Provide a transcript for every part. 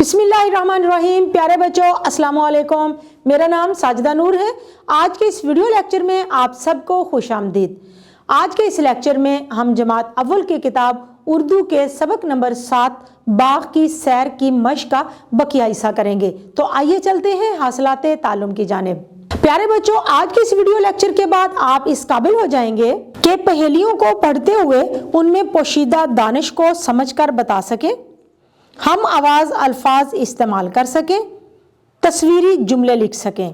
बिस्मिल्लाहिर्रहमानिर्रहीम। प्यारे बच्चों, अस्सलाम वालेकुम। मेरा नाम साजिदा नूर है। आज के इस वीडियो लेक्चर में आप सबको खुशामदीद। आज के इस लेक्चर में हम जमात अव्वल की किताब उर्दू के सबक नंबर 7 बाग की सैर की मश्क का बकिया हिस्सा करेंगे। तो आइए चलते हैं हासिलाते ताल्लुम की जानिब। प्यारे बच्चों, आज के इस वीडियो लेक्चर के बाद आप इस काबिल हो जाएंगे कि पहेलियों को पढ़ते हुए उनमें पोशीदा दानिश को समझकर बता सके, हम आवाज अल्फाज इस्तेमाल कर सकें, तस्वीरी जुमले लिख सकें।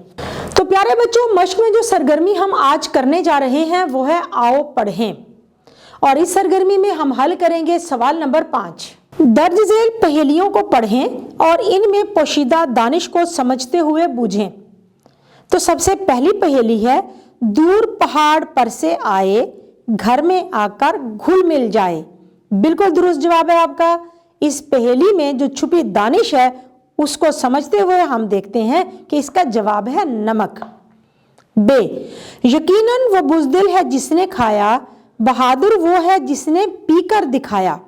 तो प्यारे बच्चों, मश्क में जो सरगर्मी हम आज करने जा रहे हैं वो है आओ पढ़ें, और इस सरगर्मी में हम हल करेंगे सवाल नंबर 5। दर्ज झेल पहेलियों को पढ़ें और इनमें पोशीदा दानिश को समझते हुए बूझें। तो सबसे पहली पहेली है, दूर पहाड़ पर से आए, घर में आकर घुल मिल जाए। बिल्कुल दुरुस्त जवाब है आपका। इस पहेली में जो छुपी दानिश है उसको समझते हुए हम देखते हैं कि इसका जवाब है नमक। बे, यकीनन वो बुज़दिल है जिसने खाया, बहादुर वो है जिसने पीकर दिखाया।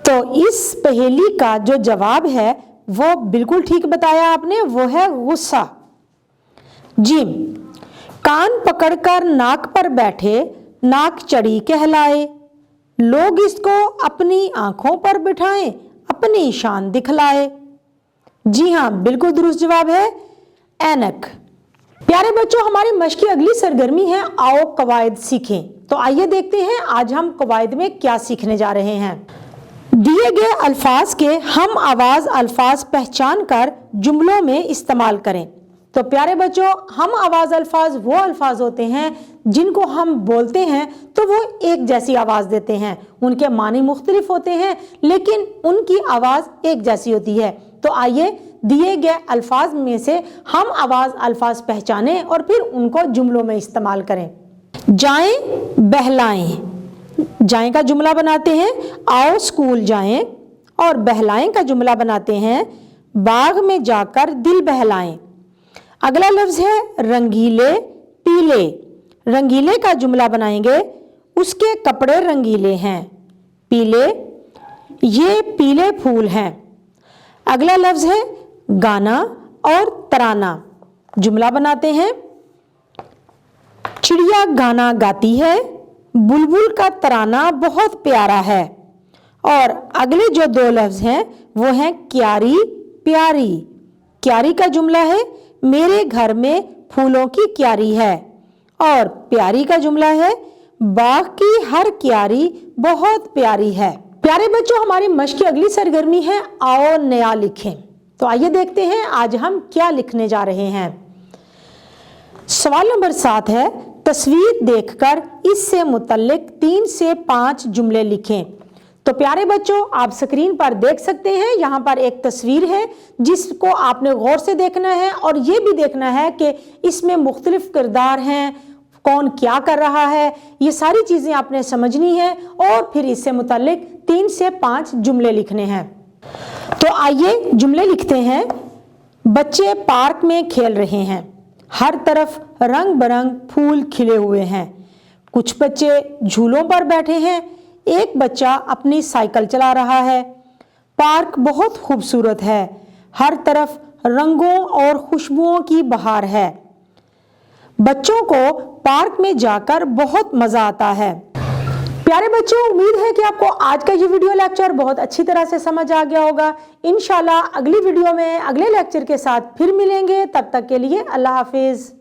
तो इस पहेली का जो जवाब है वो बिल्कुल ठीक बताया आपने, वो है गुस्सा। जिम, कान पकड़कर नाक पर बैठे, नाक चढ़ी कहलाए, लोग इसको अपनी आंखों पर बिठाएं, अपनी शान दिखलाए। जी हाँ, बिल्कुल दुरुस्त जवाब है ऐनक। प्यारे बच्चों, हमारी मश्क की अगली सरगर्मी है आओ कवायद सीखें। तो आइए देखते हैं आज हम कवायद में क्या सीखने जा रहे हैं। दिए गए अल्फाज के हम आवाज अल्फाज पहचान कर जुमलों में इस्तेमाल करें। तो प्यारे बच्चों, हम आवाज अल्फाज वो अल्फाज होते हैं जिनको हम बोलते हैं तो वो एक जैसी आवाज देते हैं। उनके मानी मुख्तलिफ होते हैं लेकिन उनकी आवाज एक जैसी होती है। तो आइए दिए गए अल्फाज में से हम आवाज अल्फाज पहचानें और फिर उनको जुमलों में इस्तेमाल करें। जाएं, बहलाएं। जाएं का जुमला बनाते हैं आओ स्कूल जाएं, और बहलाएं का जुमला बनाते हैं बाग में जाकर दिल बहलाएं। अगला लफ्ज है रंगीले पीले। रंगीले का जुमला बनाएंगे उसके कपड़े रंगीले हैं, पीले, ये पीले फूल हैं। अगला लफ्ज है गाना और तराना। जुमला बनाते हैं चिड़िया गाना गाती है, बुलबुल का तराना बहुत प्यारा है। और अगले जो दो लफ्ज हैं वो हैं क्यारी प्यारी। क्यारी का जुमला है मेरे घर में फूलों की क्यारी है, और प्यारी का जुमला है बाग की हर क्यारी बहुत प्यारी है। प्यारे बच्चों, हमारी मश्क की अगली सरगर्मी है आओ नया लिखें। तो आइए देखते हैं आज हम क्या लिखने जा रहे हैं। सवाल नंबर 7 है, तस्वीर देखकर इससे मुतल्लिक 3 से 5 जुमले लिखें। तो प्यारे बच्चों, आप स्क्रीन पर देख सकते हैं, यहाँ पर एक तस्वीर है जिसको आपने गौर से देखना है और ये भी देखना है कि इसमें मुख्तलिफ किरदार हैं, कौन क्या कर रहा है, ये सारी चीज़ें आपने समझनी है और फिर इससे मुतल्लिक 3 से 5 जुमले लिखने हैं। तो आइए जुमले लिखते हैं। बच्चे पार्क में खेल रहे हैं, हर तरफ रंग बिरंग फूल खिले हुए हैं। कुछ बच्चे झूलों पर बैठे हैं, एक बच्चा अपनी साइकिल चला रहा है। पार्क बहुत खूबसूरत है, हर तरफ रंगों और खुशबुओं की बहार है। बच्चों को पार्क में जाकर बहुत मजा आता है। प्यारे बच्चों, उम्मीद है कि आपको आज का ये वीडियो लेक्चर बहुत अच्छी तरह से समझ आ गया होगा। इंशाल्लाह अगली वीडियो में अगले लेक्चर के साथ फिर मिलेंगे। तब तक के लिए अल्लाह हाफिज।